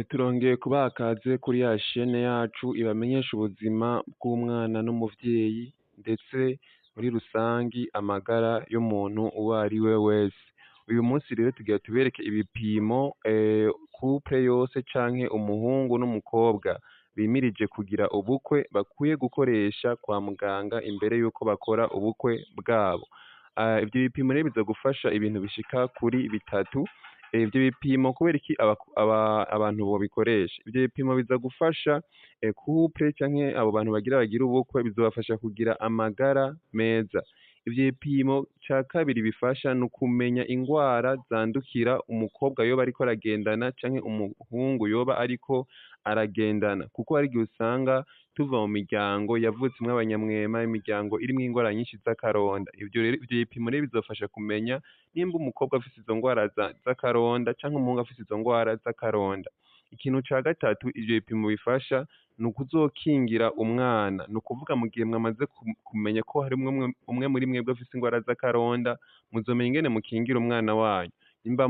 Turongeye kubaha kaze kuri ya shene yacu ibamenyesha ubuzima bw'umwana n'umuvyeyi ndetse muri rusangi amagara y'umuntu uwo ari we wese. Uyu munsi rero tugira tubereke ibipimo couple yose canke umuhungu n'umukobwa bimirije kugira ubukwe bakwiye gukoresha kwa muganga imbere yuko bakora ubukwe bwabo. Ivyo bipimo rero bizogufasha ibintu bishika kuri bitatu. Ivyo bipimo kubera iki abantu bobikoresha? Ivyo bipimo biza gufasha couple canke abo bantu bagire ubukwe, bizobafasha kugira amagara meza. Ivyo bipimo ca kabiri bifasha ni ukumenya ingwara zandukira umukobwa yoba ariko aragendana canke umuhungu yoba ariko aragendana, kuko hari igihe usanga tuva mu miryango yavutsemwo abanyamwema, imiryango irimwo ingwara nyinshi z'akaronda. Ivyo bipimo rero bizofasha kumenya nimba umukobwa afise izo ngwara z'akaronda canke umuhungu afise izo ngwara z'akaronda. Ikintu ca gatatu ivyo bipimo bifasha ni ukuzokingira umwana, ni ukuvuga mu gihe mwamaze kumenya ko hari umwe muri mwebwe afise ingwara z'akaronda, muzomenya ingene mukingira umwana wanyu, nimba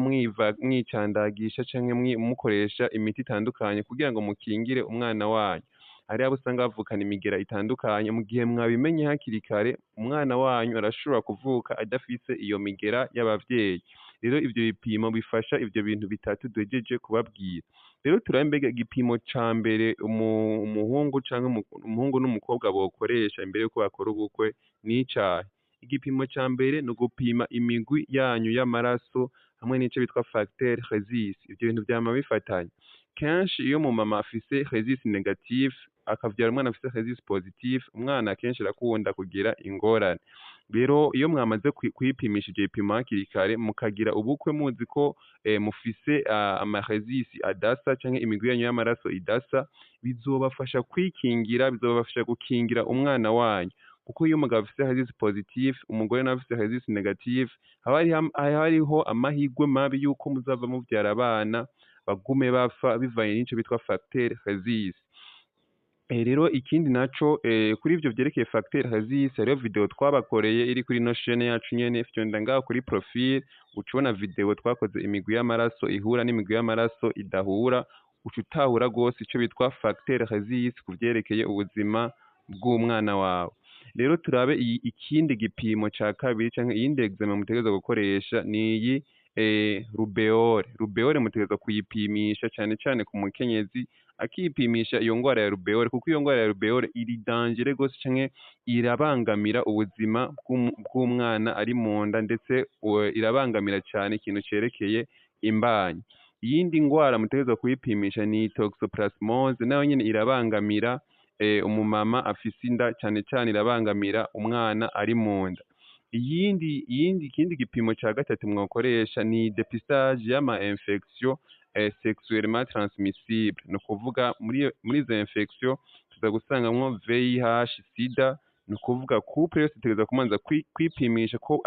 mwicandagisha canke mukoresha imiti itandukanye kugira ngo mukingire umwana wanyu. Hariho abo usanga bavukana imigera itandukanye, mu gihe mwabimenye hakiri kare umwana wanyu arashobora kuvuka adafise iyo migera y'abavyeyi. Rero ivyo bipimo bifasha ivyo bintu bitatu duhejeje kubabwira. Rero turabe mbega igipimo ca mbere umuhungu canke umuhungu n'umukobwa bokoresha imbere yuko bakora ubukwe ni icahe? Igipimo ca mbere ni ugupima imigwi yanyu y'amaraso hamwe n'ico bitwa facteur rhésus. Ivyo bintu vyama bifatanye. Kenshi iyo umumama afise rhésus négatif akavyara umwana afise rhésus positif, umwana kenshi arakunda kugira ingorane. Rero iyo mwamaze kwipimisha ivyo bipimo hakiri kare mukagira ubukwe muzi ko mufise ama-rhésus adasa canke imigwi yanyu y'amaraso idasa, bizobafasha kwikingira, bizobafasha gukingira umwana wanyu. Kuko iyo umugabo afise rhésus positif, umugore nawe afise rhésus négatif, haba hariho amahirwe mabi yuko muzava muvyara abana bagume bapfa bivanye n'ico bitwa facteur rhésus. Rero ikindi naco kuri ivyo vyerekeye facteur rhésus hariho video twabakoreye iri kuri ino chaîne yacu nyene, fyonda ngaho kuri profil uca ubona video twakoze imigwi y'amaraso ihura n'imigwi y'amaraso idahura, uca utahura gose ico bitwa facteur rhésus ku vyerekeye ubuzima bw'umwana wawe. Rero turabe ikindi gipimo ca kabiri canke iyindi examen mutegerezwa gukoresha niyi rubeole. Rubeole mutegerezwa kuyipimisha cane cane ku mukenyezi akipimisha iyo ngwara ya rubeole, kuko iyo ngwara ya rubeole iri dangereux gose canke irabangamira ubuzima bw'umwana ari munda, ndetse irabangamira cane ikintu cerekeye imbanyi. Iyindi ngwara mutegerezwa kuyipimisha ni toxoplasmose, nayo nyene irabangamira umumama afise inda, cane cane irabangamira umwana ari munda. Ikindi gipimo ca gatatu mwokoresha ni dépistage y'ama infection sexuellement transmissible. Ni ukuvuga muri izo infection tuza gusangamwo VIH, SIDA. Ni ukuvuga couple yose itegerezwa kumanza kwipimisha ko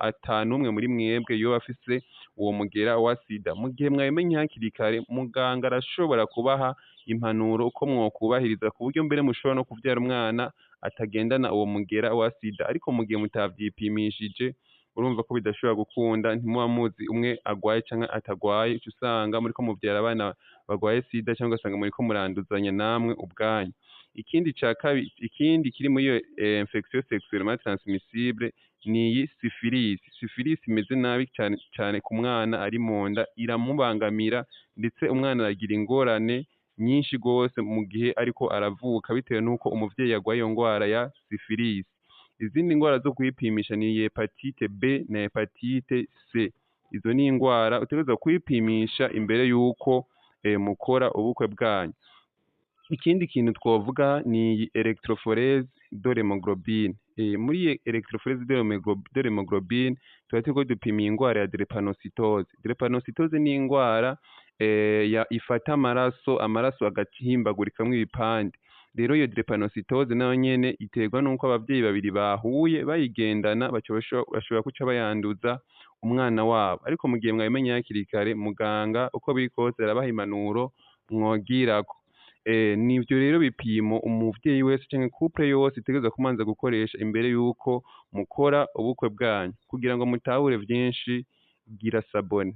ata n'umwe muri mwebwe yoba afise uwo mugera wa SIDA. Mu gihe mwabimenye hakiri kare, muganga arashobora kubaha impanuro uko mwokubahiriza ku buryo mbere mushobora no kuvyara umwana atagendana uwo mugera wa SIDA. Ariko mu gihe mutavyipimishije urumva ko bidashobora gukunda, ntimuba muzi umwe agwaye canke atagwaye, uca usanga muriko muvyara abana bagwaye SIDA canke ugasanga muriko muranduzanya namwe ubwanyu. Ikindi kiri muri iyo infection sexuellement transmissible ni iyi syphilis. Syphilis imeze nabi cane ku mwana ari munda, iramubangamira ndetse umwana aragira ingorane nyinshi gose mu gihe ariko aravuka bitewe n'uko umuvyeyi agwaye iyo ngwara ya syphilis. Izindi ngwara zo kwipimisha ni hepatite B na hepatite C. Izo ni ingwara utegerezwa kwipimisha imbere yuko mukora ubukwe bwanyu. Ikindi kintu twovuga ni electrophorese de l'hémoglobine. Muri electrophorese de l'hémoglobine tuba turiko dupima ingwara ya drépanocytose. Drépanocytose ni ingwara ifata amaraso agahimbagurikamwo ibipande. Rero iyo drépanocytose nayo nyene iterwa n'uko abavyeyi babiri bahuye bayigendana, bashobora kuca bayanduza umwana wabo. Ariko mu gihe mwabimenye hakiri kare, muganga uko biri kose arabaha impanuro mwogirako. Nivyo rero bipimo umuvyeyi wese canke couple yose itegerezwa kumanza gukoresha imbere yuko mukora ubukwe bwanyu. Kugira ngo mutahure vyinshi, gira sabone.